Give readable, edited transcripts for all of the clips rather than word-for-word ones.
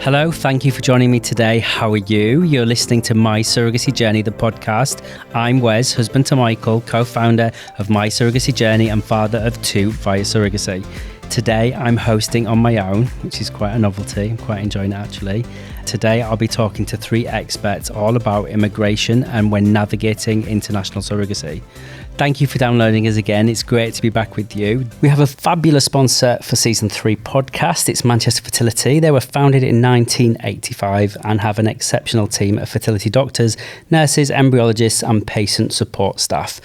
Hello, thank you for joining me today. How are you? You're listening to My Surrogacy Journey, the podcast. I'm Wes, husband to Michael, co-founder of My Surrogacy Journey and father of 2 via surrogacy. Today, I'm hosting on my own, which is quite a novelty. I'm quite enjoying it, actually. Today, I'll be talking to 3 experts all about immigration and when navigating international surrogacy. Thank you for downloading us again. It's great to be back with you. We have a fabulous sponsor for Season 3 podcast. It's Manchester Fertility. They were founded in 1985 and have an exceptional team of fertility doctors, nurses, embryologists and patient support staff.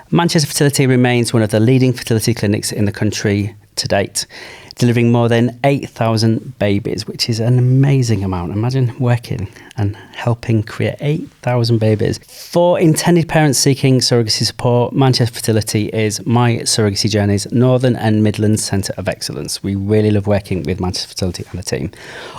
Manchester Fertility remains one of the leading fertility clinics in the country to date, delivering more than 8,000 babies, which is an amazing amount. Imagine working and helping create 8,000 babies. For intended parents seeking surrogacy support, Manchester Fertility is My Surrogacy Journey's Northern and Midlands Centre of Excellence. We really love working with Manchester Fertility and the team,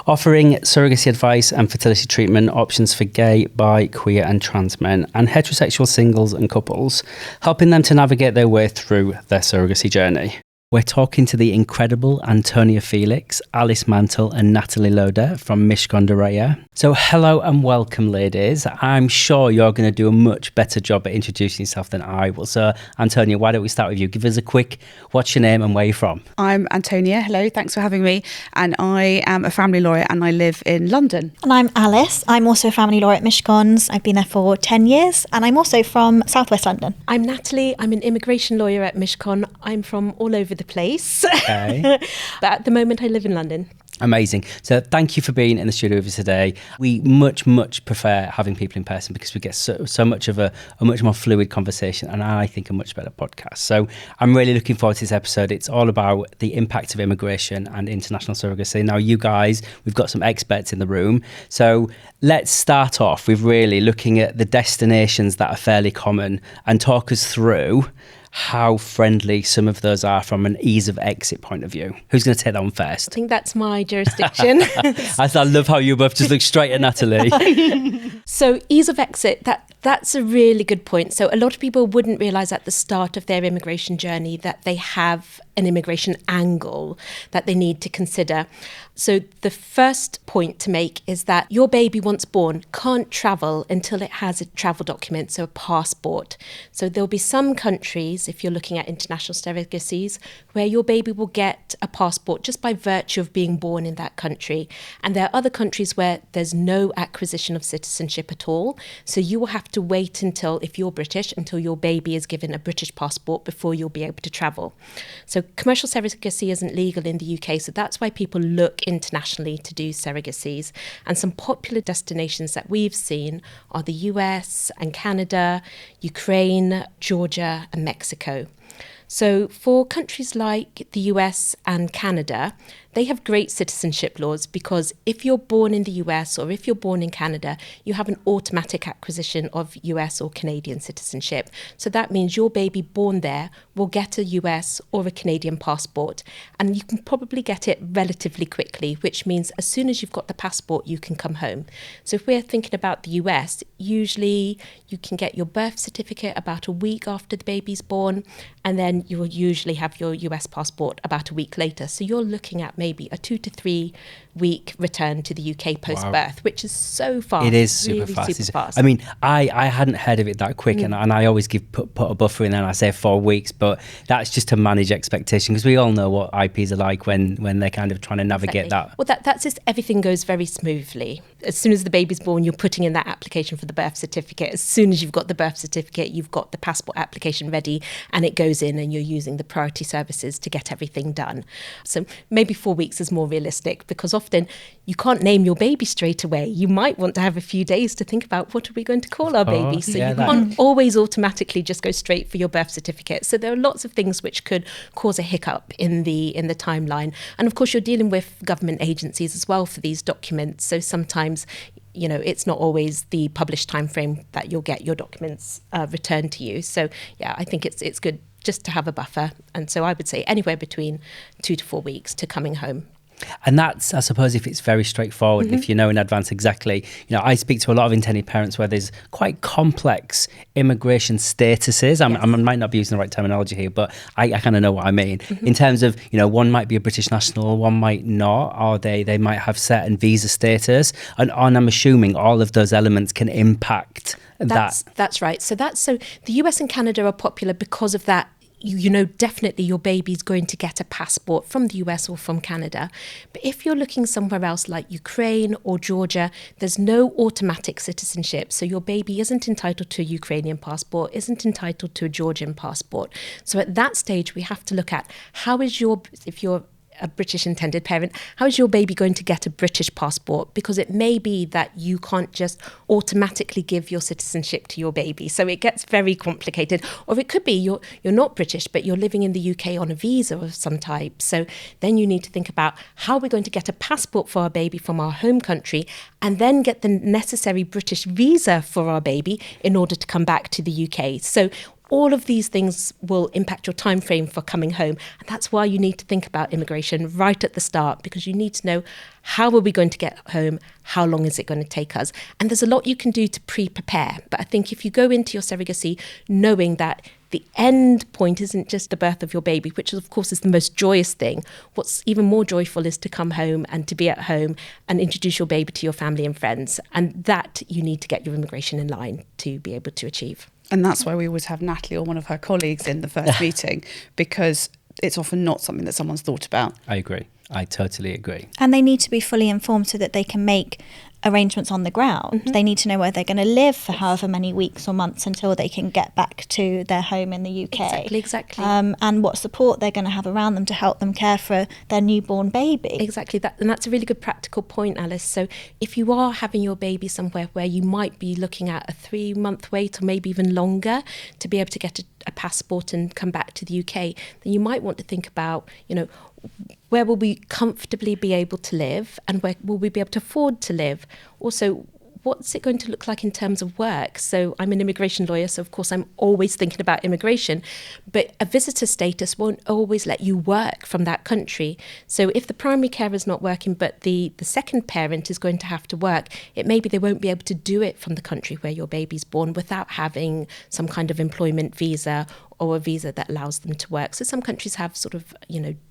offering surrogacy advice and fertility treatment options for gay, bi, queer and trans men and heterosexual singles and couples, helping them to navigate their way through their surrogacy journey. We're talking to the incredible Antonia Felix, Alice Mantle and Natalie Loader from Mishkondaraya. So hello and welcome, ladies. I'm sure you're going to do a much better job at introducing yourself than I will. So Antonia, why don't we start with you? Give us a quick, what's your name and where you're from? I'm Antonia. Hello, thanks for having me. And I am a family lawyer and I live in London. And I'm Alice. I'm also a family lawyer at Mishkons. I've been there for 10 years and I'm also from Southwest London. I'm Natalie. I'm an immigration lawyer at Mishkon. I'm from all over the place. Okay. But at the moment I live in London. Amazing. So thank you for being in the studio with us today. We much prefer having people in person because we get so much of a much more fluid conversation and I think a much better podcast. So I'm really looking forward to this episode. It's all about the impact of immigration and international surrogacy. Now, you guys, we've got some experts in the room. So let's start off with really looking at the destinations that are fairly common and talk us through how friendly some of those are from an ease of exit point of view. Who's going to take that one first? I think that's my jurisdiction. I love how you both just look straight at Natalie. So ease of exit, that's a really good point. So a lot of people wouldn't realise at the start of their immigration journey that they have an immigration angle that they need to consider. So the first point to make is that your baby once born can't travel until it has a travel document, so a passport. So there'll be some countries, if you're looking at international surrogacies, where your baby will get a passport just by virtue of being born in that country. And there are other countries where there's no acquisition of citizenship at all. So you will have to wait until, if you're British, until your baby is given a British passport before you'll be able to travel. So commercial surrogacy isn't legal in the UK, so that's why people look internationally to do surrogacies. And some popular destinations that we've seen are the US and Canada, Ukraine, Georgia and Mexico. So for countries like the US and Canada, they have great citizenship laws because if you're born in the US or if you're born in Canada, you have an automatic acquisition of US or Canadian citizenship. So that means your baby born there will get a US or a Canadian passport, and you can probably get it relatively quickly, which means as soon as you've got the passport, you can come home. So if we're thinking about the US, usually you can get your birth certificate about a week after the baby's born, and then you will usually have your US passport about a week later. So you're looking at maybe a 2 to 3 week return to the UK post-birth, which is so fast. It is super fast. I mean, I hadn't heard of it that quick, and I always put a buffer in there and I say 4 weeks, but that's just to manage expectation because we all know what IPs are like when they're kind of trying to navigate that. Well, that's just everything goes very smoothly. As soon as the baby's born, you're putting in that application for the birth certificate. As soon as you've got the birth certificate, you've got the passport application ready and it goes in and you're using the priority services to get everything done. So maybe 4 weeks is more realistic because often you can't name your baby straight away. You might want to have a few days to think about what are we going to call our baby. So you can't always automatically just go straight for your birth certificate. So there are lots of things which could cause a hiccup in the timeline. And of course, you're dealing with government agencies as well for these documents. So sometimes, you know, it's not always the published timeframe that you'll get your documents returned to you. So yeah, I think it's good just to have a buffer. And so I would say anywhere between 2 to 4 weeks to coming home. And that's, I suppose, if it's very straightforward, if you know in advance exactly, I speak to a lot of intended parents where there's quite complex immigration statuses. I might not be using the right terminology here, but I kind of know what I mean. In terms of, one might be a British national, one might not, or they might have certain visa status. And I'm assuming all of those elements can impact that. That's right. So the US and Canada are popular because of that. Definitely your baby's going to get a passport from the US or from Canada. But if you're looking somewhere else like Ukraine or Georgia, there's no automatic citizenship. So your baby isn't entitled to a Ukrainian passport, isn't entitled to a Georgian passport. So at that stage, we have to look at if you're a British intended parent, how is your baby going to get a British passport? Because it may be that you can't just automatically give your citizenship to your baby. So it gets very complicated. Or it could be you're not British, but you're living in the UK on a visa of some type. So then you need to think about how we're going to get a passport for our baby from our home country and then get the necessary British visa for our baby in order to come back to the UK. So all of these things will impact your time frame for coming home. And that's why you need to think about immigration right at the start, because you need to know, how are we going to get home? How long is it going to take us? And there's a lot you can do to pre-prepare. But I think if you go into your surrogacy knowing that the end point isn't just the birth of your baby, which of course is the most joyous thing. What's even more joyful is to come home and to be at home and introduce your baby to your family and friends. And that you need to get your immigration in line to be able to achieve. And that's why we always have Natalie or one of her colleagues in the first meeting, because it's often not something that someone's thought about. I agree. I totally agree. And they need to be fully informed so that they can make arrangements on the ground. They need to know where they're going to live for however many weeks or months until they can get back to their home in the UK. Exactly. And what support they're going to have around them to help them care for their newborn baby. Exactly. And that's a really good practical point, Alice. So if you are having your baby somewhere where you might be looking at a 3-month wait or maybe even longer to be able to get a passport and come back to the UK, then you might want to think about, where will we comfortably be able to live and where will we be able to afford to live? Also, what's it going to look like in terms of work? So I'm an immigration lawyer, so of course I'm always thinking about immigration, but a visitor status won't always let you work from that country. So if the primary carer is not working, but the second parent is going to have to work, it may be they won't be able to do it from the country where your baby's born without having some kind of employment visa or a visa that allows them to work. So some countries have sort of,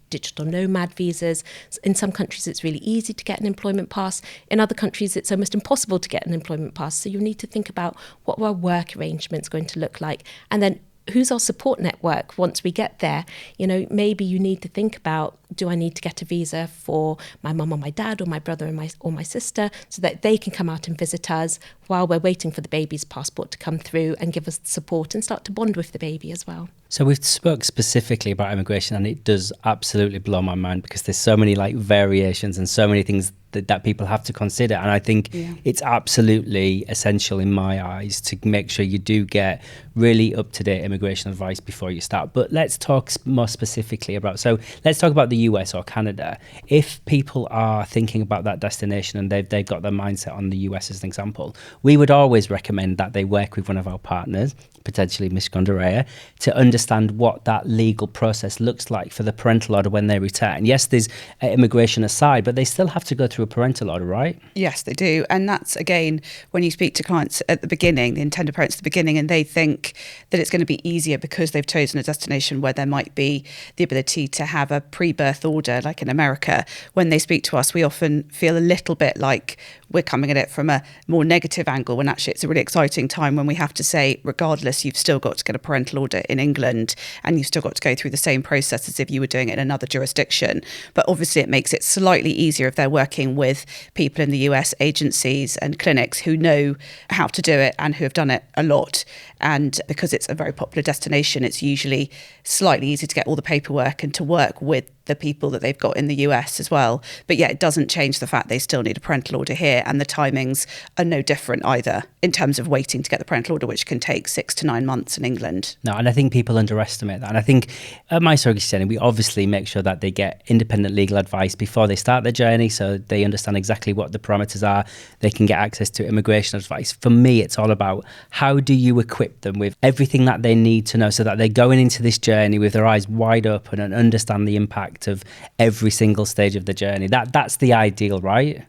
digital nomad visas. In some countries, it's really easy to get an employment pass. In other countries, it's almost impossible to get an employment pass. So you need to think about what our work arrangements going to look like. And then who's our support network once we get there? Maybe you need to think about, do I need to get a visa for my mum or my dad or my brother or my sister so that they can come out and visit us while we're waiting for the baby's passport to come through and give us support and start to bond with the baby as well. So we've spoke specifically about immigration, and it does absolutely blow my mind because there's so many variations and so many things that people have to consider. And I think it's absolutely essential in my eyes to make sure you do get really up-to-date immigration advice before you start. But let's talk more specifically let's talk about the US or Canada. If people are thinking about that destination and they've got their mindset on the US as an example, we would always recommend that they work with one of our partners, potentially Mishcon Dorea, to understand what that legal process looks like for the parental order when they return. Yes, there's immigration aside, but they still have to go through a parental order, right? Yes, they do. And that's, again, when you speak to clients at the beginning, the intended parents at the beginning, and they think that it's going to be easier because they've chosen a destination where there might be the ability to have a pre-birth order, like in America. When they speak to us, we often feel a little bit like we're coming at it from a more negative angle, when actually it's a really exciting time when we have to say, regardless, you've still got to get a parental order in England and you've still got to go through the same process as if you were doing it in another jurisdiction. But obviously it makes it slightly easier if they're working with people in the US, agencies and clinics who know how to do it and who have done it a lot. And because it's a very popular destination, it's usually slightly easier to get all the paperwork and to work with the people that they've got in the US as well. But yeah, it doesn't change the fact they still need a parental order here, and the timings are no different either in terms of waiting to get the parental order, which can take 6 to 9 months in England. No, and I think people underestimate that. And I think at My Surrogacy Journey, we obviously make sure that they get independent legal advice before they start their journey, so they understand exactly what the parameters are. They can get access to immigration advice. For me, it's all about how do you equip them with everything that they need to know so that they're going into this journey with their eyes wide open and understand the impact impact of every single stage of the journey. That's the ideal, right?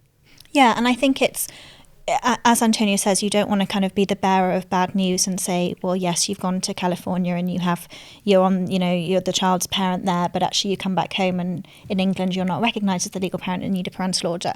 Yeah, and I think it's, as Antonia says, you don't want to kind of be the bearer of bad news and say, well, yes, you've gone to California and you're the child's parent there, but actually you come back home and in England you're not recognised as the legal parent and need a parental order.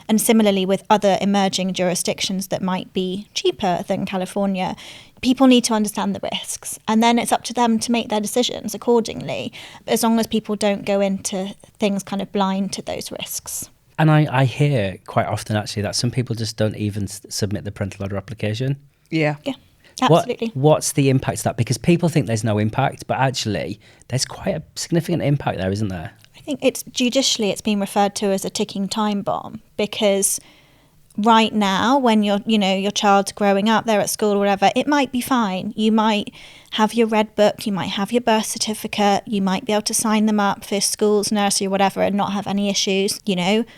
And similarly with other emerging jurisdictions that might be cheaper than California, people need to understand the risks, and then it's up to them to make their decisions accordingly, as long as people don't go into things kind of blind to those risks. And I hear quite often, actually, that some people just don't even submit the parental order application. Yeah. Yeah, absolutely. What's the impact of that? Because people think there's no impact, but actually there's quite a significant impact there, isn't there? I think it's been referred to as a ticking time bomb, because right now, when your child's growing up, they're at school or whatever, it might be fine. You might have your red book, you might have your birth certificate, you might be able to sign them up for schools, nursery, whatever, and not have any issues.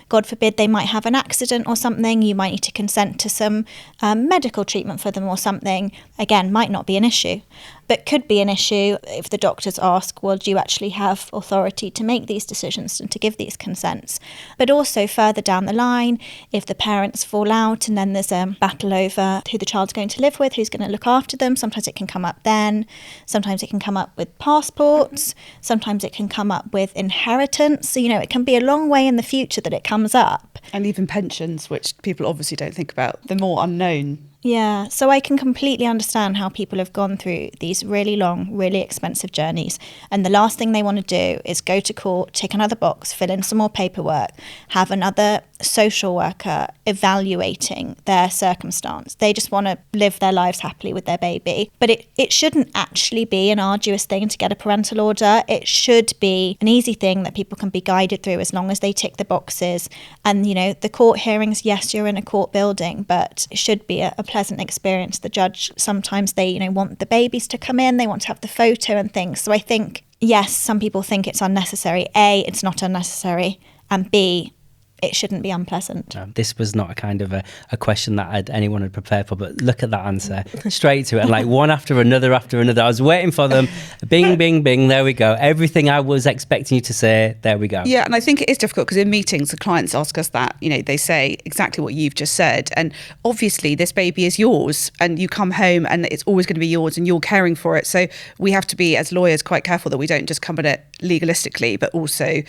God forbid they might have an accident or something, you might need to consent to some medical treatment for them or something. Again, might not be an issue, but could be an issue if the doctors ask, well, do you actually have authority to make these decisions and to give these consents? But also further down the line, if the parents fall out and then there's a battle over who the child's going to live with, who's going to look after them, sometimes it can come up then. Sometimes it can come up with passports. Sometimes it can come up with inheritance. So, it can be a long way in the future that it comes up. And even pensions, which people obviously don't think about, the more unknown. Yeah, so I can completely understand how people have gone through these really long, really expensive journeys. And the last thing they want to do is go to court, tick another box, fill in some more paperwork, have another social worker evaluating their circumstance. They just want to live their lives happily with their baby. But it shouldn't actually be an arduous thing to get a parental order. It should be an easy thing that people can be guided through as long as they tick the boxes. And, the court hearings, yes, you're in a court building, but it should be a pleasant experience. The judge, sometimes they, want the babies to come in, they want to have the photo and things. So I think, yes, some people think it's unnecessary. A, it's not unnecessary. And B, it shouldn't be unpleasant. No, this was not a kind of a question that anyone had prepared for, but look at that answer. Straight to it, and like one after another. I was waiting for them. Bing, bing, bing, there we go. Everything I was expecting you to say, there we go. Yeah, and I think it is difficult because in meetings, the clients ask us that, they say exactly what you've just said. And obviously this baby is yours and you come home and it's always going to be yours and you're caring for it. So we have to be, as lawyers, quite careful that we don't just come at it legalistically, but also,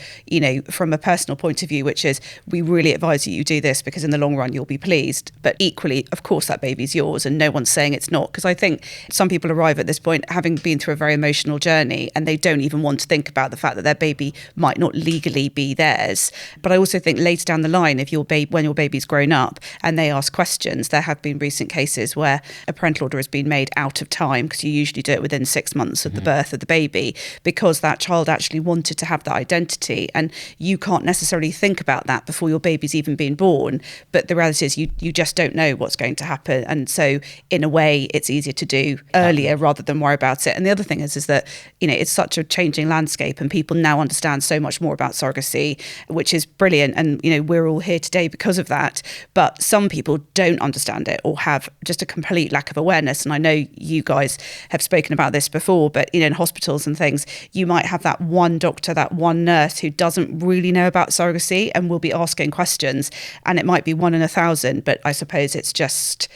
from a personal point of view, which is, we really advise you do this because in the long run you'll be pleased. But equally, of course, that baby's yours and no one's saying it's not. Because I think some people arrive at this point having been through a very emotional journey and they don't even want to think about the fact that their baby might not legally be theirs. But I also think later down the line, if when your baby's grown up and they ask questions, there have been recent cases where a parental order has been made out of time, because you usually do it within 6 months of the birth of the baby, because that child actually wanted to have that identity. And you can't necessarily think about that before your baby's even been born, but the reality is you just don't know what's going to happen. And so in a way it's easier to do earlier rather than worry about it. And the other thing is that it's such a changing landscape and people now understand so much more about surrogacy, which is brilliant, and we're all here today because of that. But some people don't understand it or have just a complete lack of awareness. And I know you guys have spoken about this before, but in hospitals and things, you might have that one doctor, that one nurse who doesn't really know about surrogacy and will be asking questions, and it might be 1 in 1,000, but I suppose it's just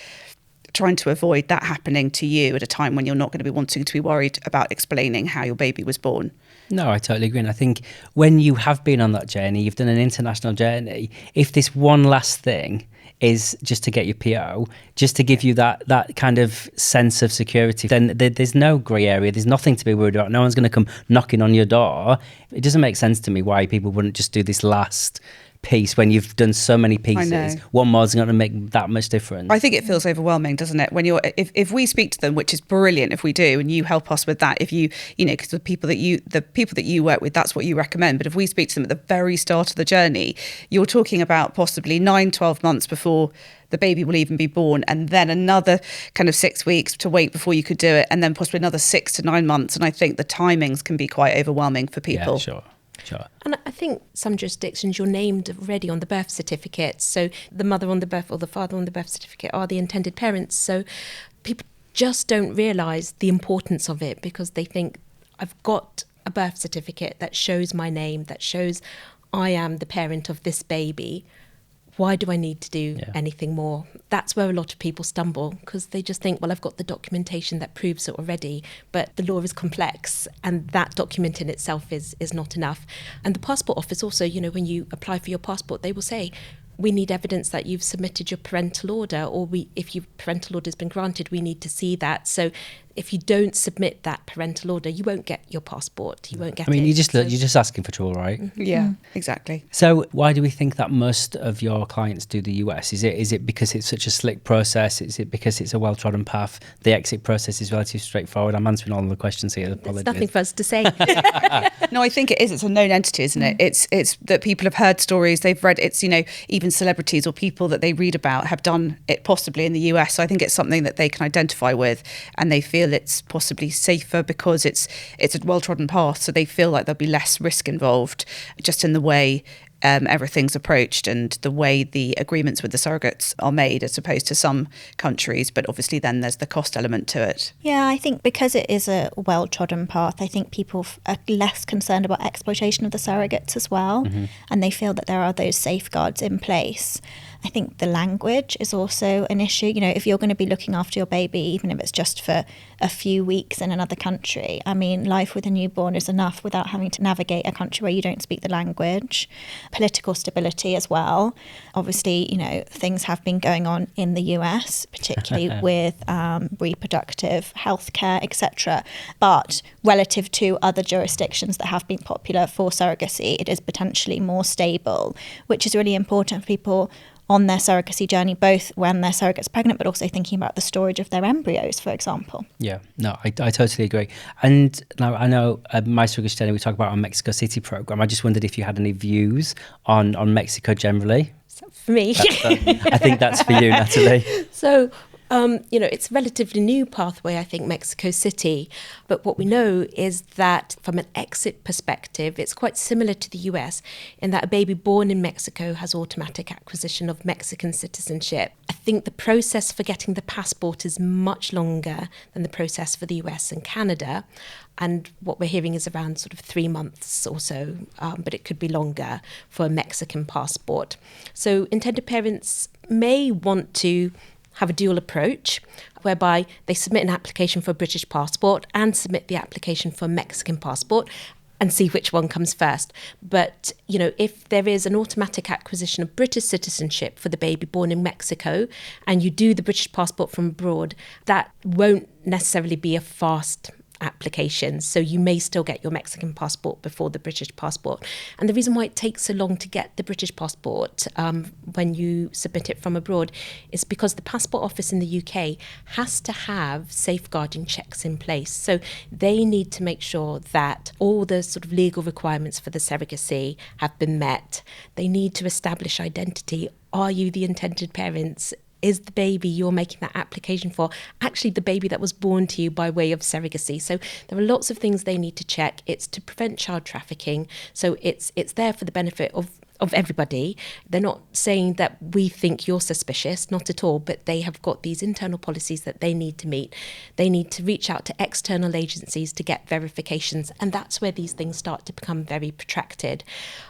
trying to avoid that happening to you at a time when you're not going to be wanting to be worried about explaining how your baby was born. No, I totally agree. And I think when you have been on that journey, you've done an international journey, if this one last thing is just to get your PO, just to give you that kind of sense of security, then there's no grey area. There's nothing to be worried about. No one's going to come knocking on your door. It doesn't make sense to me why people wouldn't just do this last piece when you've done so many pieces. One more isn't going to make that much difference. I think it feels overwhelming, doesn't it? When if we speak to them, which is brilliant if we do, and you help us with that, if because the people that you work with, that's what you recommend. But if we speak to them at the very start of the journey, you're talking about possibly 9-12 months before the baby will even be born, and then another kind of 6 weeks to wait before you could do it, and then possibly another 6 to 9 months. And I think the timings can be quite overwhelming for people. Yeah, sure. And I think some jurisdictions you're named already on the birth certificate. So the mother on the birth or the father on the birth certificate are the intended parents. So people just don't realise the importance of it because they think I've got a birth certificate that shows my name, that shows I am the parent of this baby. Why do I need to do anything more? That's where a lot of people stumble, because they just think, well, I've got the documentation that proves it already, but the law is complex and that document in itself is not enough. And the passport office also, when you apply for your passport, they will say, we need evidence that you've submitted your parental order, or if your parental order has been granted, we need to see that. So if you don't submit that parental order, you won't get your passport. You won't get it. You're just asking for trouble, right? Yeah, exactly. So why do we think that most of your clients do the US? Is it because it's such a slick process? Is it because it's a well-trodden path? The exit process is relatively straighthtforward. I'm answering all the questions here. There's nothing for us to say. No, I think it is. It's a known entity, isn't it? It's that people have heard stories, they've read. It's even celebrities or people that they read about have done it possibly in the US. So I think it's something that they can identify with, and they feel it's possibly safer because it's a well-trodden path. So they feel like there'll be less risk involved, just in the way everything's approached and the way the agreements with the surrogates are made, as opposed to some countries. But obviously then there's the cost element to it. Yeah, I think because it is a well-trodden path, I think people are less concerned about exploitation of the surrogates as well. And they feel that there are those safeguards in place. I think the language is also an issue. If you're going to be looking after your baby, even if it's just for a few weeks in another country, life with a newborn is enough without having to navigate a country where you don't speak the language. Political stability as well. Obviously, things have been going on in the US, particularly with reproductive healthcare, etc. But relative to other jurisdictions that have been popular for surrogacy, it is potentially more stable, which is really important for people on their surrogacy journey, both when their surrogate's pregnant, but also thinking about the storage of their embryos, for example. Yeah, no, I totally agree. And now I know My Surrogacy Journey, we talk about our Mexico City program. I just wondered if you had any views on Mexico generally. For me. I think that's for you, Natalie. So, it's a relatively new pathway, I think, Mexico City. But what we know is that from an exit perspective, it's quite similar to the US in that a baby born in Mexico has automatic acquisition of Mexican citizenship. I think the process for getting the passport is much longer than the process for the US and Canada. And what we're hearing is around sort of 3 months or so, but it could be longer for a Mexican passport. So intended parents may want to have a dual approach, whereby they submit an application for a British passport and submit the application for a Mexican passport and see which one comes first. But, if there is an automatic acquisition of British citizenship for the baby born in Mexico and you do the British passport from abroad, that won't necessarily be a fast application. So you may still get your Mexican passport before the British passport. And the reason why it takes so long to get the British passport when you submit it from abroad is because the passport office in the UK has to have safeguarding checks in place. So they need to make sure that all the sort of legal requirements for the surrogacy have been met. They need to establish identity. Are you the intended parents? Is the baby you're making that application for actually the baby that was born to you by way of surrogacy? So there are lots of things they need to check. It's to prevent child trafficking. So it's there for the benefit of everybody. They're not saying that we think you're suspicious, not at all, but they have got these internal policies that they need to meet. They need to reach out to external agencies to get verifications. And that's where these things start to become very protracted.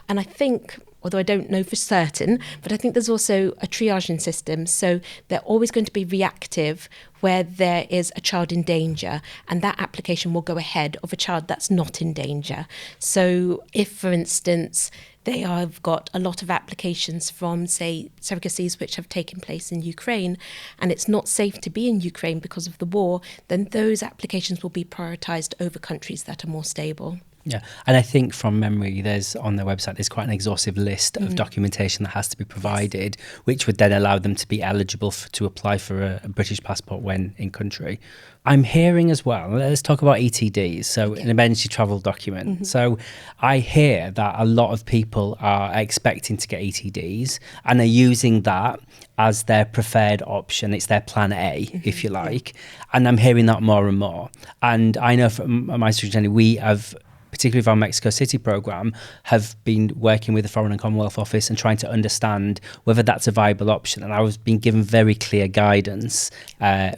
And I think, although I don't know for certain, but I think there's also a triaging system. So they're always going to be reactive where there is a child in danger, and that application will go ahead of a child that's not in danger. So if, for instance, they have got a lot of applications from, say, surrogacies which have taken place in Ukraine, and it's not safe to be in Ukraine because of the war, then those applications will be prioritised over countries that are more stable. Yeah, and I think from memory, there's on their website, there's quite an exhaustive list of documentation that has to be provided, which would then allow them to be eligible to apply for a British passport when in country. I'm hearing as well, let's talk about ETDs, so an emergency travel document. So I hear that a lot of people are expecting to get ETDs and are using that as their preferred option. It's their plan A, if you like. And I'm hearing that more and more. And I know from My Surrogacy Journey, we have, particularly with our Mexico City program, have been working with the Foreign and Commonwealth Office and trying to understand whether that's a viable option. And I was being given very clear guidance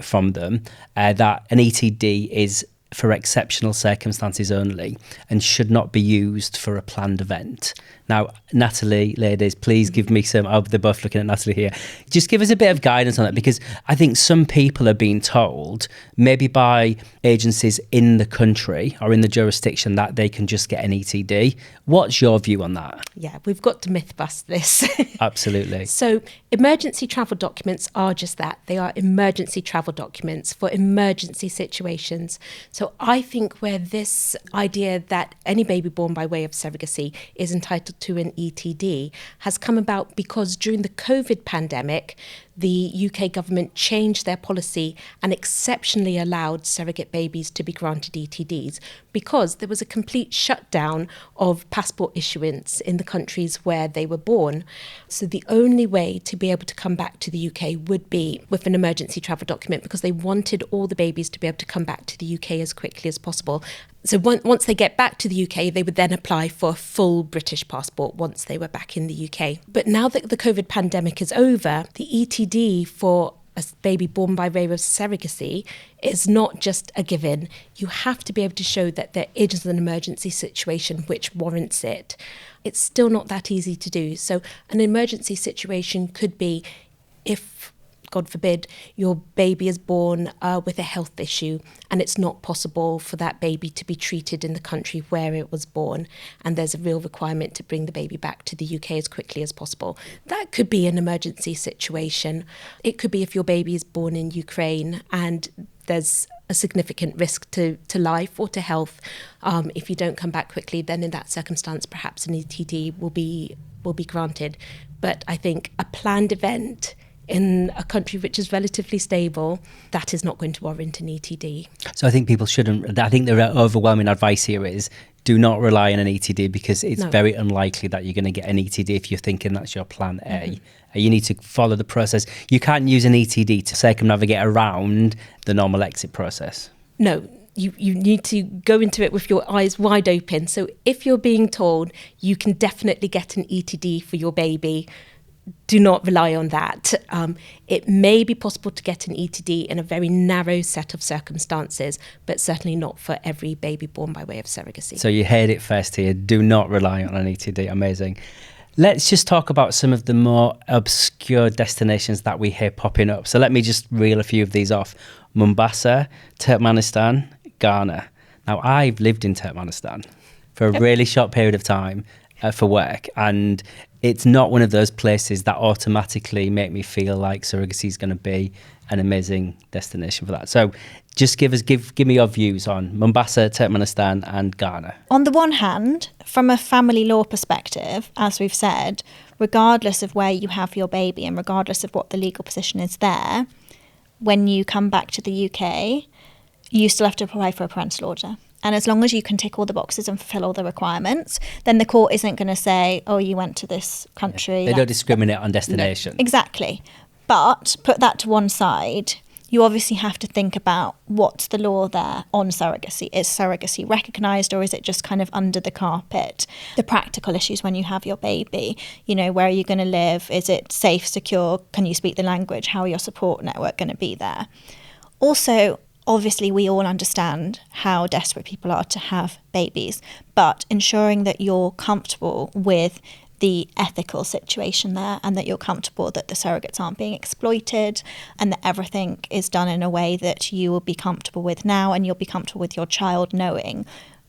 from them that an ETD is for exceptional circumstances only and should not be used for a planned event. Now, Natalie, ladies, please give me some, oh, they're both looking at Natalie here. Just give us a bit of guidance on that, because I think some people are being told, maybe by agencies in the country or in the jurisdiction, that they can just get an ETD. What's your view on that? Yeah, we've got to myth bust this. Absolutely. So emergency travel documents are just that. They are emergency travel documents for emergency situations. So I think where this idea that any baby born by way of surrogacy is entitled to an ETD has come about because during the COVID pandemic, the UK government changed their policy and exceptionally allowed surrogate babies to be granted ETDs because there was a complete shutdown of passport issuance in the countries where they were born. So the only way to be able to come back to the UK would be with an emergency travel document, because they wanted all the babies to be able to come back to the UK as quickly as possible. So once they get back to the UK, they would then apply for a full British passport once they were back in the UK. But now that the COVID pandemic is over, the ETD for a baby born by way of surrogacy is not just a given. You have to be able to show that there is an emergency situation which warrants it. It's still not that easy to do. So an emergency situation could be if, God forbid, your baby is born with a health issue and it's not possible for that baby to be treated in the country where it was born, and there's a real requirement to bring the baby back to the UK as quickly as possible. That could be an emergency situation. It could be if your baby is born in Ukraine and there's a significant risk to life or to health. If you don't come back quickly, then in that circumstance, perhaps an ETD will be granted. But I think a planned event in a country which is relatively stable, that is not going to warrant an ETD. So I think people shouldn't, I think the overwhelming advice here is do not rely on an ETD, because it's very unlikely that you're going to get an ETD if you're thinking that's your plan A. Mm-hmm. You need to follow the process. You can't use an ETD to circumnavigate around the normal exit process. No, you need to go into it with your eyes wide open. So if you're being told you can definitely get an ETD for your baby, do not rely on that. It may be possible to get an ETD in a very narrow set of circumstances, but certainly not for every baby born by way of surrogacy. So you heard it first here. Do not rely on an ETD. Amazing. Let's just talk about some of the more obscure destinations that we hear popping up. So let me just reel a few of these off. Mombasa, Turkmenistan, Ghana. Now, I've lived in Turkmenistan for a really short period of time for work, and it's not one of those places that automatically make me feel like surrogacy is going to be an amazing destination for that. So just give me your views on Mombasa, Turkmenistan and Ghana. On the one hand, from a family law perspective, as we've said, regardless of where you have your baby and regardless of what the legal position is there, when you come back to the UK, you still have to apply for a parental order. And as long as you can tick all the boxes and fulfill all the requirements, then the court isn't going to say, oh, you went to this country. They don't discriminate on destination. No, exactly. But put that to one side, you obviously have to think about what's the law there on surrogacy. Is surrogacy recognised, or is it just kind of under the carpet? The practical issues when you have your baby, where are you going to live? Is it safe, secure? Can you speak the language? How are your support network going to be there? Also, obviously, we all understand how desperate people are to have babies, but ensuring that you're comfortable with the ethical situation there and that you're comfortable that the surrogates aren't being exploited and that everything is done in a way that you will be comfortable with now and you'll be comfortable with your child knowing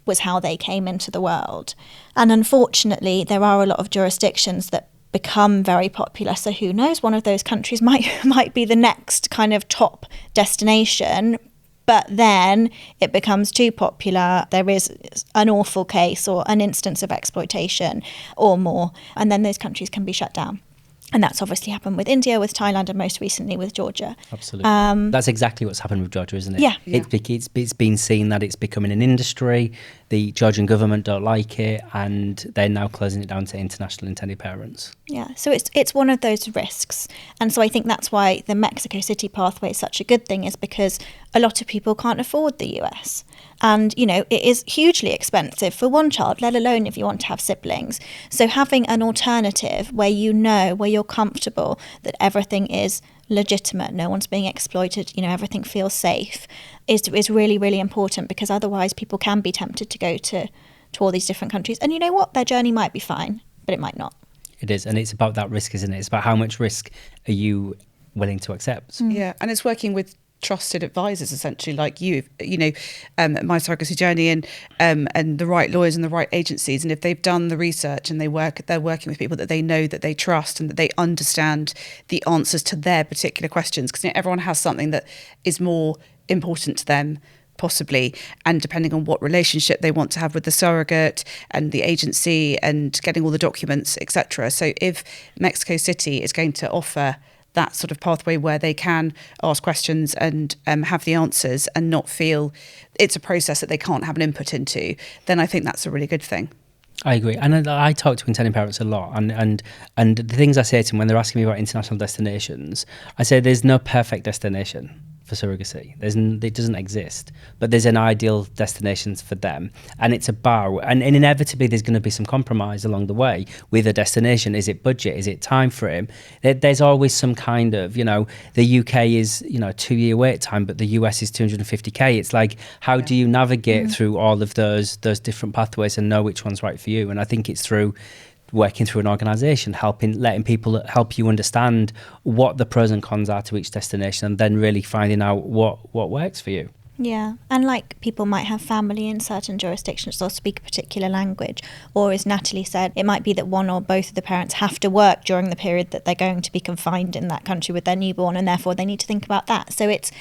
was how they came into the world. And unfortunately, there are a lot of jurisdictions that become very popular. So who knows, one of those countries might be the next kind of top destination. But then it becomes too popular, there is an awful case or an instance of exploitation or more, and then those countries can be shut down. And that's obviously happened with India, with Thailand, and most recently with Georgia. Absolutely. That's exactly what's happened with Georgia, isn't it? Yeah. It's been seen that it's becoming an industry. The Georgian government don't like it, and they're now closing it down to international intended parents. Yeah, so it's one of those risks. And so I think that's why the Mexico City pathway is such a good thing, is because a lot of people can't afford the US. And, it is hugely expensive for one child, let alone if you want to have siblings. So having an alternative where where you're comfortable that everything is legitimate, no one's being exploited, everything feels safe, is really, really important, because otherwise people can be tempted to go to all these different countries. And you know what? Their journey might be fine, but it might not. It is. And it's about that risk, isn't it? It's about how much risk are you willing to accept? Yeah. And it's working with trusted advisors, essentially, like My Surrogacy Journey, and the right lawyers and the right agencies. And if they've done the research and they're working with people that they know, that they trust, and that they understand the answers to their particular questions, because everyone has something that is more important to them, possibly, and depending on what relationship they want to have with the surrogate and the agency and getting all the documents, etc. So if Mexico City is going to offer that sort of pathway where they can ask questions and have the answers and not feel it's a process that they can't have an input into, then I think that's a really good thing. I agree. And I talk to intending parents a lot, and the things I say to them when they're asking me about international destinations, I say there's no perfect destination for surrogacy. It doesn't exist, but there's an ideal destination for them, and it's about, and inevitably there's going to be some compromise along the way with a destination. Is it budget? Is it time frame? There's always some kind of, the UK is 2-year wait time, but the US is 250k. It's like, how do you navigate through all of those different pathways and know which one's right for you? And I think it's through working through an organisation, letting people help you understand what the pros and cons are to each destination, and then really finding out what works for you. Yeah, and like people might have family in certain jurisdictions or speak a particular language, or as Natalie said, it might be that one or both of the parents have to work during the period that they're going to be confined in that country with their newborn, and therefore they need to think about that. So it's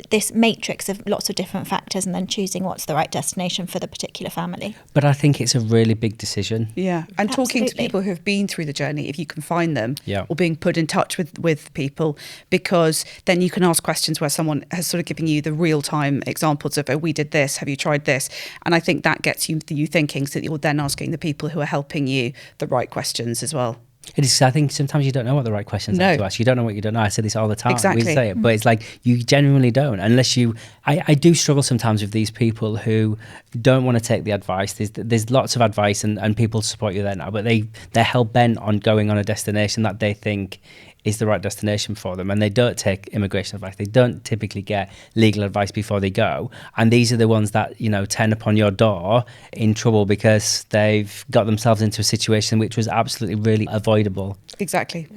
this matrix of lots of different factors, and then choosing what's the right destination for the particular family. But I think it's a really big decision. Yeah, and Absolutely. Talking to people who have been through the journey, if you can find them, Yeah. or being put in touch with people, because then you can ask questions where someone has sort of given you the real-time examples of, oh, we did this, have you tried this? And I think that gets you thinking, so that you're then asking the people who are helping you the right questions as well. It is. I think sometimes you don't know what the right questions are to ask. You don't know what you don't know. I say this all the time. Exactly. We say it, but it's like you genuinely don't, unless you. I do struggle sometimes with these people who don't want to take the advice. There's lots of advice and people support you there now, but they're hell bent on going on a destination that they think is the right destination for them, and they don't take immigration advice. They don't typically get legal advice before they go, and these are the ones that turn upon your door in trouble because they've got themselves into a situation which was absolutely really avoidable. Exactly.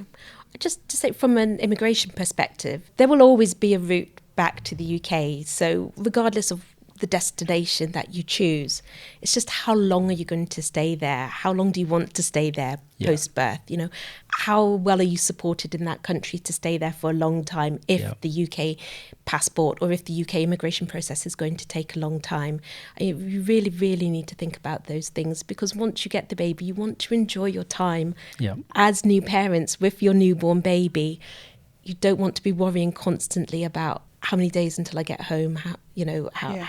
Just to say, from an immigration perspective, there will always be a route back to the UK. So regardless of the destination that you choose, it's just how long are you going to stay there? How long do you want to stay there post-birth? How well are you supported in that country to stay there for a long time if the UK passport or if the UK immigration process is going to take a long time? You really, really need to think about those things, because once you get the baby, you want to enjoy your time as new parents with your newborn baby. You don't want to be worrying constantly about how many days until I get home, how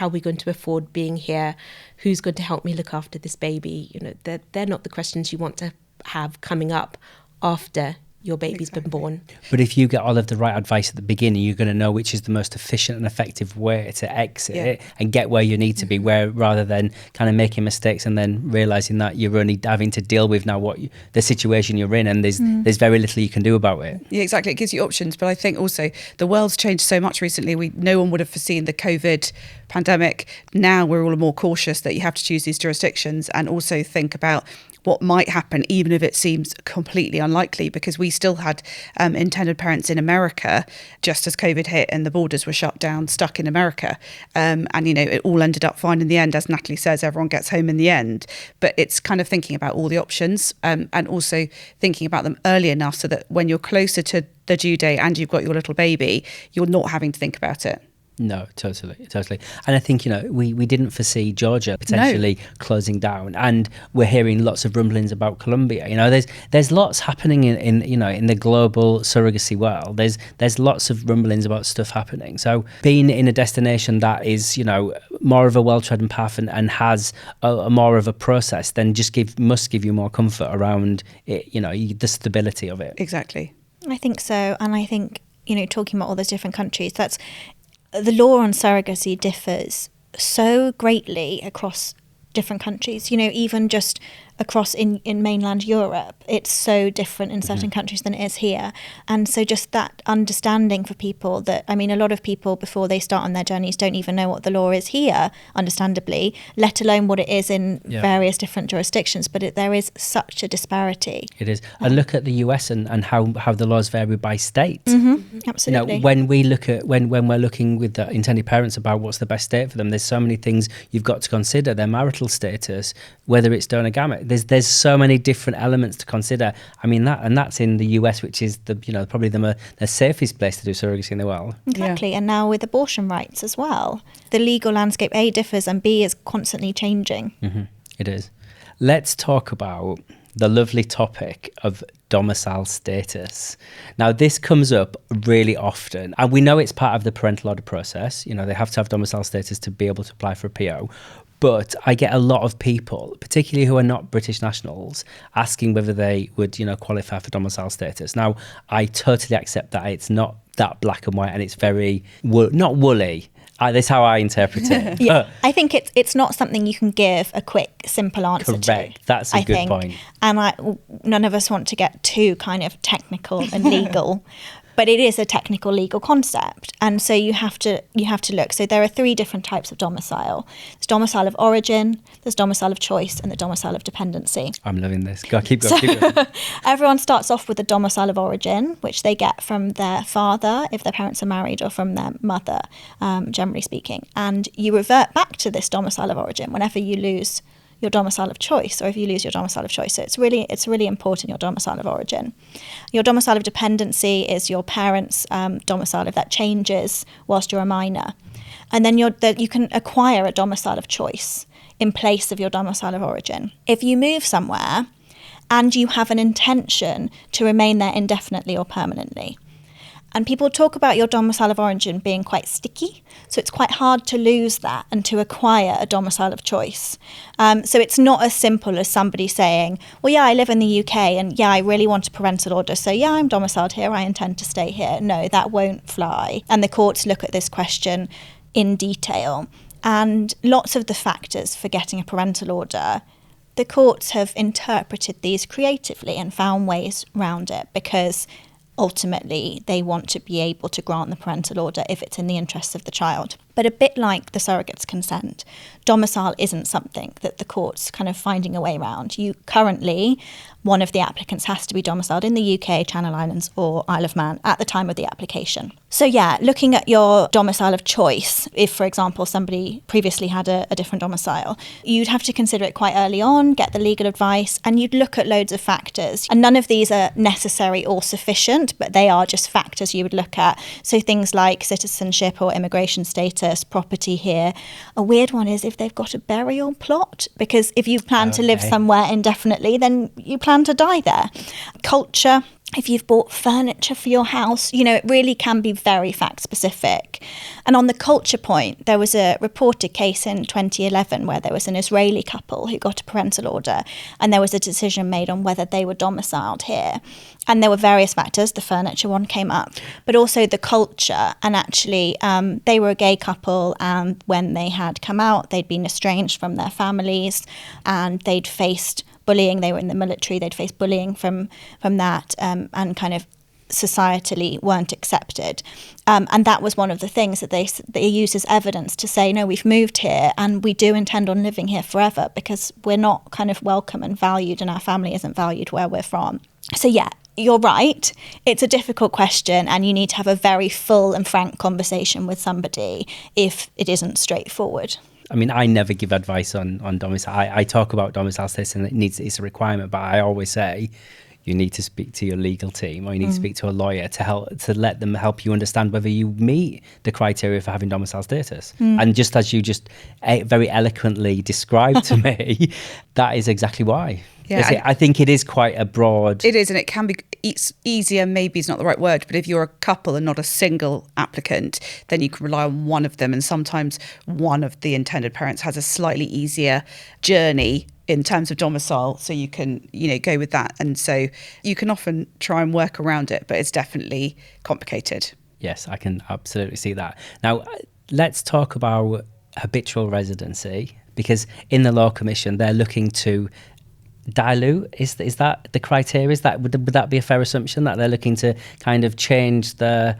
are we going to afford being here, who's going to help me look after this baby. They're not the questions you want to have coming up after your baby's been born. But if you get all of the right advice at the beginning, you're going to know which is the most efficient and effective way to exit and get where you need to be, rather than kind of making mistakes and then realising that you're only having to deal with now the situation you're in, and there's very little you can do about it. Yeah, exactly. It gives you options. But I think also the world's changed so much recently. No one would have foreseen the COVID pandemic. Now we're all more cautious that you have to choose these jurisdictions, and also think about what might happen, even if it seems completely unlikely, because we still had intended parents in America just as COVID hit and the borders were shut down, stuck in America. And, it all ended up fine in the end. As Natalie says, everyone gets home in the end. But it's kind of thinking about all the options, and also thinking about them early enough so that when you're closer to the due date and you've got your little baby, you're not having to think about it. No, totally. And I think, we didn't foresee Georgia potentially closing down, and we're hearing lots of rumblings about Colombia. There's lots happening in the global surrogacy world. There's lots of rumblings about stuff happening. So being in a destination that is, more of a well-trodden path and has a more of a process, then must give you more comfort around it, the stability of it. Exactly. I think so. And I think, talking about all those different countries, the law on surrogacy differs so greatly across different countries. Even just across in mainland Europe. It's so different in certain countries than it is here. And so just that understanding for people that, I mean, a lot of people before they start on their journeys don't even know what the law is here, understandably, let alone what it is in various different jurisdictions. But there is such a disparity. It is. And look at the US and how the laws vary by state. Absolutely. You know, when we look at when we're looking with the intended parents about what's the best state for them, there's so many things you've got to consider. Their marital status, whether it's donor gamete. There's so many different elements to consider. I mean that's in the US, which is probably the safest place to do surrogacy in the world. Exactly. And now with abortion rights as well, the legal landscape A differs and B is constantly changing. It is. Let's talk about the lovely topic of domicile status. Now, this comes up really often, and we know it's part of the parental order process. You know, they have to have domicile status to be able to apply for a PO. But I get a lot of people, particularly who are not British nationals, asking whether they would, qualify for domicile status. Now, I totally accept that it's not that black and white, and it's very, not woolly. That's how I interpret it. Yeah, I think it's not something you can give a quick, simple answer to. Correct. That's a good point. And none of us want to get too kind of technical and legal, but it is a technical legal concept, and so you have to look. So there are 3 different types of domicile. There's domicile of origin, there's domicile of choice, and the domicile of dependency. I'm loving this. Go, keep going. Everyone starts off with the domicile of origin, which they get from their father if their parents are married, or from their mother, generally speaking. And you revert back to this domicile of origin whenever you lose your domicile of choice, or if you lose your domicile of choice. So it's really important, your domicile of origin. Your domicile of dependency is your parents' domicile, if that changes whilst you're a minor. And then you can acquire a domicile of choice in place of your domicile of origin. If you move somewhere and you have an intention to remain there indefinitely or permanently. And people talk about your domicile of origin being quite sticky, so it's quite hard to lose that and to acquire a domicile of choice. So it's not as simple as somebody saying, well, yeah, I live in the UK, and yeah, I really want a parental order, so yeah, I'm domiciled here, I intend to stay here. No, that won't fly. And the courts look at this question in detail. And lots of the factors for getting a parental order, the courts have interpreted these creatively and found ways around it, because ultimately they want to be able to grant the parental order if it's in the interests of the child. But a bit like the surrogate's consent, domicile isn't something that the court's kind of finding a way around. One of the applicants has to be domiciled in the UK, Channel Islands or Isle of Man at the time of the application. So yeah, looking at your domicile of choice, if, for example, somebody previously had a different domicile, you'd have to consider it quite early on, get the legal advice, and you'd look at loads of factors. And none of these are necessary or sufficient, but they are just factors you would look at. So things like citizenship or immigration status, property here. A weird one is if they've got a burial plot, because if you plan to live somewhere indefinitely, then you plan to die there. Culture, if you've bought furniture for your house, it really can be very fact specific. And on the culture point, there was a reported case in 2011 where there was an Israeli couple who got a parental order, and there was a decision made on whether they were domiciled here. And there were various factors. The furniture one came up, but also the culture. And actually, they were a gay couple, and when they had come out, they'd been estranged from their families, and they'd faced bullying. They were in the military. They'd faced bullying from that, and kind of societally weren't accepted. And that was one of the things that they used as evidence to say, no, we've moved here and we do intend on living here forever, because we're not kind of welcome and valued, and our family isn't valued where we're from. So yeah, you're right. It's a difficult question, and you need to have a very full and frank conversation with somebody if it isn't straightforward. I mean, I never give advice on domicile. I talk about domicile status, and it's a requirement, but I always say you need to speak to your legal team, or you need to speak to a lawyer to let them help you understand whether you meet the criteria for having domicile status. And just as you just very eloquently described to me, that is exactly why. Yeah, I think it is quite a broad... It is, and it can be easier, maybe is not the right word, but if you're a couple and not a single applicant, then you can rely on one of them, and sometimes one of the intended parents has a slightly easier journey in terms of domicile, so you can, go with that. And so you can often try and work around it, but it's definitely complicated. Yes, I can absolutely see that. Now, let's talk about habitual residency, because in the Law Commission, they're looking to dilute? Is that the criteria? Is that would that be a fair assumption that they're looking to kind of change the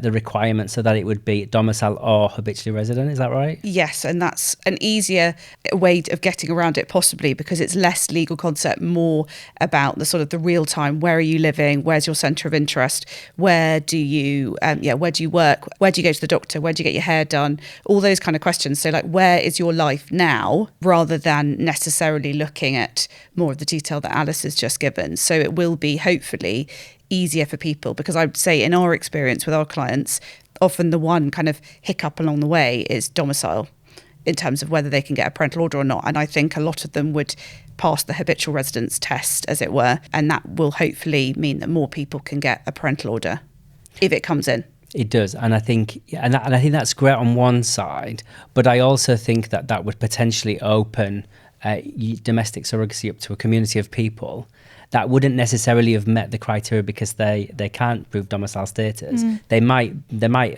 requirements so that it would be domicile or habitually resident? Is that right? Yes, and that's an easier way of getting around it, possibly because it's less legal concept, more about the sort of the real time. Where are you living? Where's your centre of interest? Where do you where do you work? Where do you go to the doctor? Where do you get your hair done? All those kind of questions. So like, where is your life now, rather than necessarily looking at more of the detail that Alice has just given. So it will be hopefully easier for people, because I would say in our experience with our clients, often the one kind of hiccup along the way is domicile, in terms of whether they can get a parental order or not. And I think a lot of them would pass the habitual residence test, as it were, and that will hopefully mean that more people can get a parental order if it comes in. It does, and I think that's great on one side, but I also think that would potentially open domestic surrogacy up to a community of people that wouldn't necessarily have met the criteria because they can't prove domicile status. They might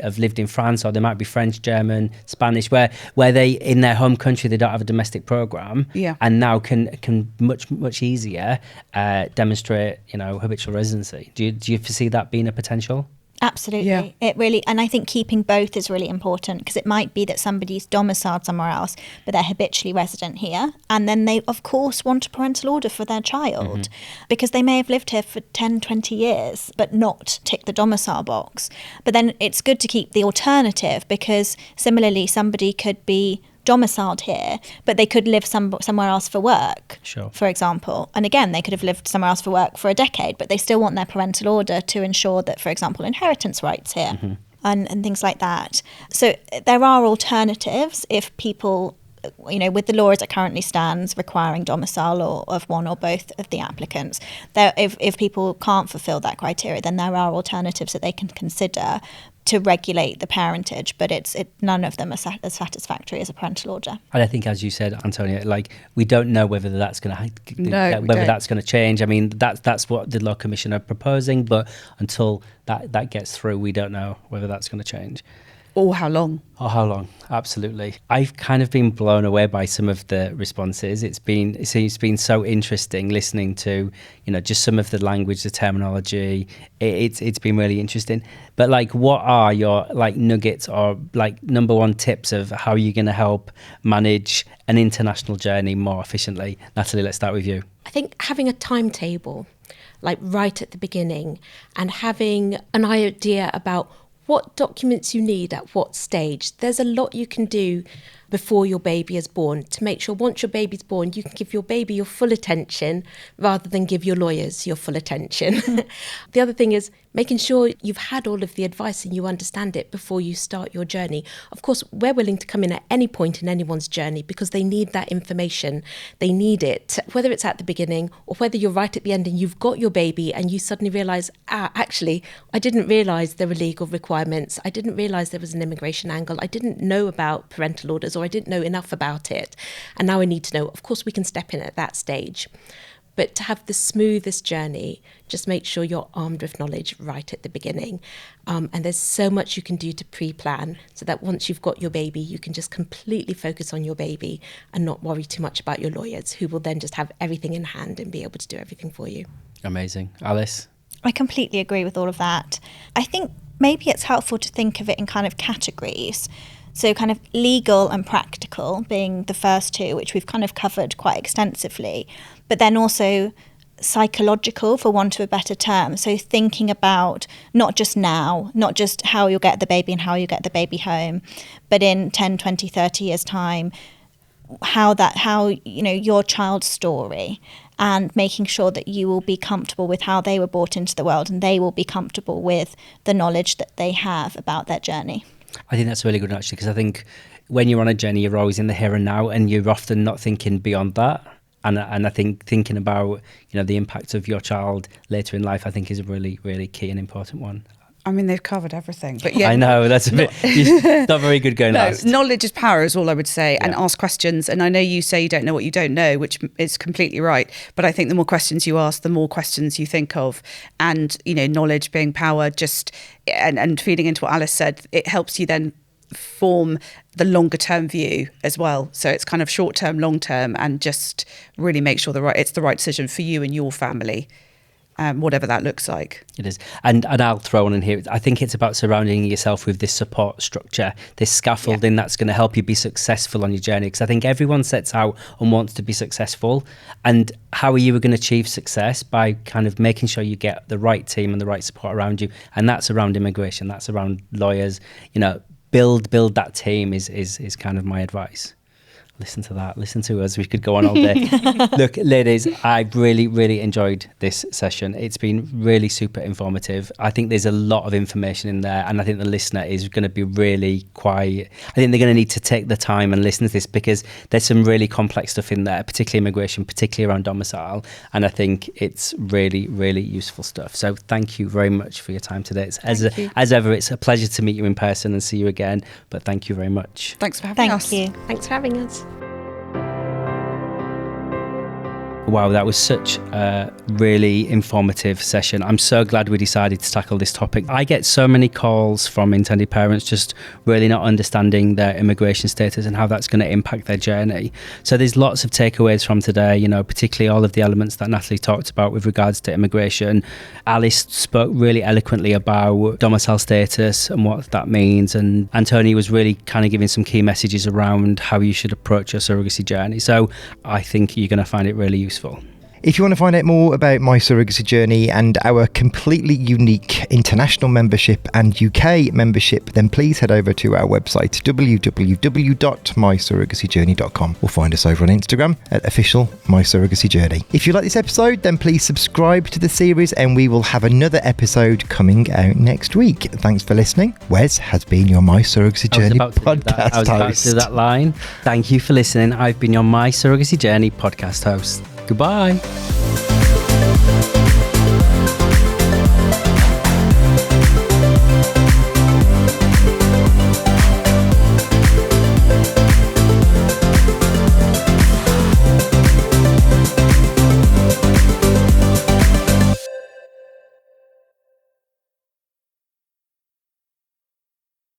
have lived in France, or they might be French, German, Spanish, where they in their home country they don't have a domestic program, and now can much easier demonstrate habitual residency. Do you foresee that being a potential? Absolutely. Yeah. It really, and I think keeping both is really important, because it might be that somebody's domiciled somewhere else, but they're habitually resident here. And then they, of course, want a parental order for their child, because they may have lived here for 10, 20 years, but not tick the domicile box. But then it's good to keep the alternative, because similarly, somebody could be domiciled here, but they could live somewhere else for work, for example. And again, they could have lived somewhere else for work for a decade, but they still want their parental order to ensure that, for example, inheritance rights here and things like that. So there are alternatives if people, with the law as it currently stands, requiring domicile or of one or both of the applicants. If people can't fulfil that criteria, then there are alternatives that they can consider to regulate the parentage, but none of them are as satisfactory as a parental order. And I think, as you said, Antonia, we don't know whether that's going to change. I mean, that's what the Law Commission are proposing, but until that gets through, we don't know whether that's going to change. Or how long. Absolutely. I've kind of been blown away by some of the responses. It's been so interesting listening to, just some of the language, the terminology. It's been really interesting. But what are your nuggets or number one tips of how you're going to help manage an international journey more efficiently? Natalie, let's start with you. I think having a timetable, right at the beginning, and having an idea about what documents you need at what stage. There's a lot you can do before your baby is born to make sure once your baby's born, you can give your baby your full attention rather than give your lawyers your full attention. The other thing is making sure you've had all of the advice and you understand it before you start your journey. Of course, we're willing to come in at any point in anyone's journey because they need that information. They need it, whether it's at the beginning or whether you're right at the end and you've got your baby and you suddenly realise, actually, I didn't realise there were legal requirements. I didn't realise there was an immigration angle. I didn't know about parental orders, or I didn't know enough about it. And now I need to know. Of course, we can step in at that stage. But to have the smoothest journey, just make sure you're armed with knowledge right at the beginning. And there's so much you can do to pre-plan so that once you've got your baby, you can just completely focus on your baby and not worry too much about your lawyers, who will then just have everything in hand and be able to do everything for you. Amazing. Alice? I completely agree with all of that. I think maybe it's helpful to think of it in kind of categories. So kind of legal and practical being the first two, which we've kind of covered quite extensively, but then also psychological, for want of a better term. So thinking about not just now, not just how you'll get the baby and how you get the baby home, but in 10, 20, 30 years' time, your child's story, and making sure that you will be comfortable with how they were brought into the world and they will be comfortable with the knowledge that they have about their journey. I think that's really good, actually, because I think when you're on a journey, you're always in the here and now, and you're often not thinking beyond that. And I think thinking about, the impact of your child later in life, I think is a really, really key and important one. I mean, they've covered everything. But yeah, I know, that's a bit, not very good going last. Knowledge is power is all I would say, and ask questions. And I know you say you don't know what you don't know, which is completely right. But I think the more questions you ask, the more questions you think of. And, knowledge being power, and feeding into what Alice said, it helps you then form the longer term view as well. So it's kind of short term, long term, and just really make sure it's the right decision for you and your family. Whatever that looks like. It is. And I'll throw on in here, I think it's about surrounding yourself with this support structure, this scaffolding that's going to help you be successful on your journey. Because I think everyone sets out and wants to be successful. And how are you going to achieve success? By kind of making sure you get the right team and the right support around you. And that's around immigration, that's around lawyers. Build that team is kind of my advice. Listen to that. Listen to us. We could go on all day. Look, ladies, I've really, really enjoyed this session. It's been really super informative. I think there's a lot of information in there, and I think the listener is going to be really quiet. I think they're going to need to take the time and listen to this, because there's some really complex stuff in there, particularly immigration, particularly around domicile. And I think it's really, really useful stuff. So thank you very much for your time today. As ever, it's a pleasure to meet you in person and see you again. But thank you very much. Thanks for having us. Thank you. Thanks for having us. Wow, that was such a really informative session. I'm so glad we decided to tackle this topic. I get so many calls from intended parents just really not understanding their immigration status and how that's going to impact their journey. So there's lots of takeaways from today, particularly all of the elements that Natalie talked about with regards to immigration. Alice spoke really eloquently about domicile status and what that means. And Antonia was really kind of giving some key messages around how you should approach your surrogacy journey. So I think you're going to find it really useful. If you want to find out more about My Surrogacy Journey and our completely unique international membership and UK membership, then please head over to our website, www.mysurrogacyjourney.com, or find us over on Instagram at official My Surrogacy Journey. If you like this episode, then please subscribe to the series, and we will have another episode coming out next week. Thanks for listening. Wes has been your My Surrogacy Journey podcast host. I was about to do that line. Thank you for listening. I've been your My Surrogacy Journey podcast host. Goodbye.